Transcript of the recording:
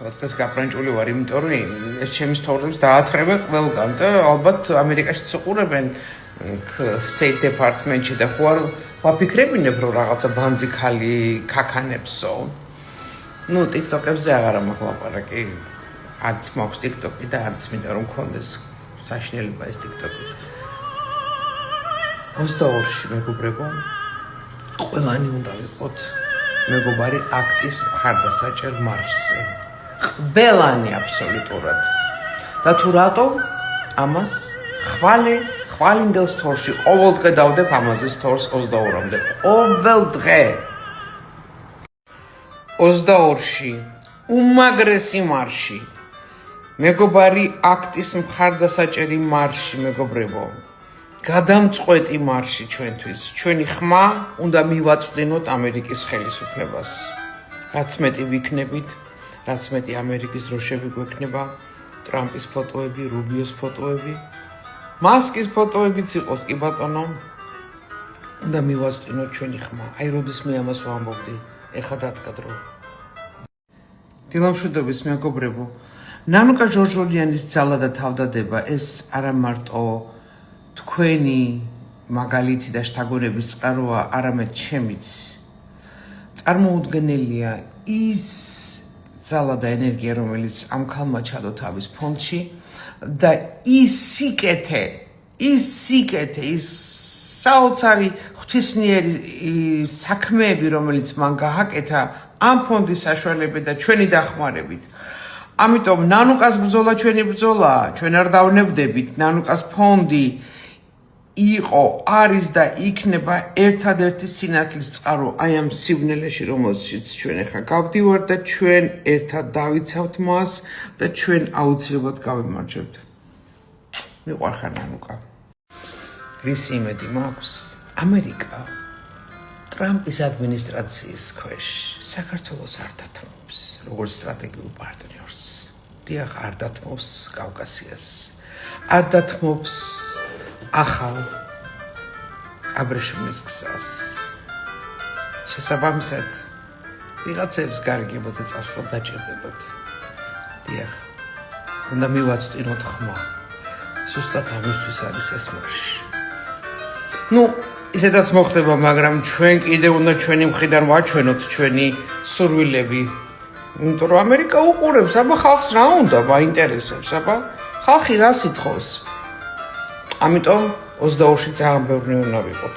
დღეს გაფრანჭული ვარ, იმიტომ რომ ეს ჩემი სტორიებს დაათრევენ ყველგან და ალბათ ამერიკაშიც უყურებენ State Department-ში და ხო არ ვაფიქრებინებ რომ რაღაცა ბანძი ხალი ქაქანებსო. ნუ TikTok-ებზე აღარა მახლაპარაკი. არც მაქვს TikTok-ი და არც მინდა რომ მქონდეს საშინელება ეს TikTok-ი. 22-ში მეგობრებო, ყველანი უნდა ვიყოთ მეგობარი აქტის მხარდასაჭერ მარშზე. ყველანი აბსოლუტურად. და თუ რატო ამას ხვალინდელ სტორში ყოველდღე დავდებ ამაზე სტორს 22-მდე. ყოველ დღე 22-ში უმაგრესი მარში. მეგობარი აქტის მხარდასაჭერი მარში, მეგობრებო. გადამწყვეტი მარში ჩვენთვის. ჩვენი ხმა უნდა მივაწვდინოთ ამერიკის ხელისუფლებას. რაც მეტი ვიქნებით, რაც მეტი ამერიკის დროშები გვექნება, ტრამპის ფოტოები, რუბიოს ფოტოები, მასკის ფოტოებიც იყოს კი ბატონო. უნდა მივაწვდინოთ ჩვენი ხმა. აი როდის მე ამას ვამბობდი, ეხლა დადგა დრო. დილამშვიდობის მეგობრებო. ნანუკა ჟორჟოლიანის ძალა და თავდადება ეს არა მარტო თქვენი მაგალითი და შთაგონების წყაროა, არამედ ჩემიც. წარმოუდგენელია ის ძალა და ენერგია, რომელიც ამ ქალმა ჩადო თავის ფონდში და ის სიკეთე, ის საოცარი ღვთისმიერი საქმეები, რომელიც მან გააკეთა ამ ფონდის საშუალებით და ჩვენი დახმარებით. ამიტომ ნანუკას ბრძოლა ჩვენი ბრძოლაა, ჩვენ არ დავნებდებით. ნანუკას ფონდი იყო, არის და იქნება ერთადერთი სინათლის წყარო აი ამ სივნელეში, რომელშიც ჩვენ ახლა გავდივართ და ჩვენ ერთად დავიცავთ მას და ჩვენ აუცილებლად გავიმარჯვებთ. მიყვარხარ ნანუკა. რისი იმედი მაქვს? ამერიკა ტრამპის ადმინისტრაციის ქვეშ საქართველოს არ დათმობს როგორც სტრატეგიულ პარტნიორს. დიახ, არ დათმობს კავკასიას. არ დათმობს ახალ აბრეშუმის გზას. შესაბამისად, ვიღაცებს გარიგებაზე წასვლა დაჭირდებათ. დიახ, უნდა მივაწვდინოთ ხმა. ზუსტად ამისთვის არის ეს მარში. ნუ, ისედაც მოხდება, მაგრამ ჩვენ კიდევ უნდა ჩვენი მხრიდან ვაჩვენოთ ჩვენი სურვილები. იმიტომ რომ ამერიკა უყურებს, აბა ხალხს რა უნდა, მაინტერესებს, აბა ხალხი რას ითხოვს. ამიტომ 22-ში ძალიან ბევრი უნდა ვიყოთ.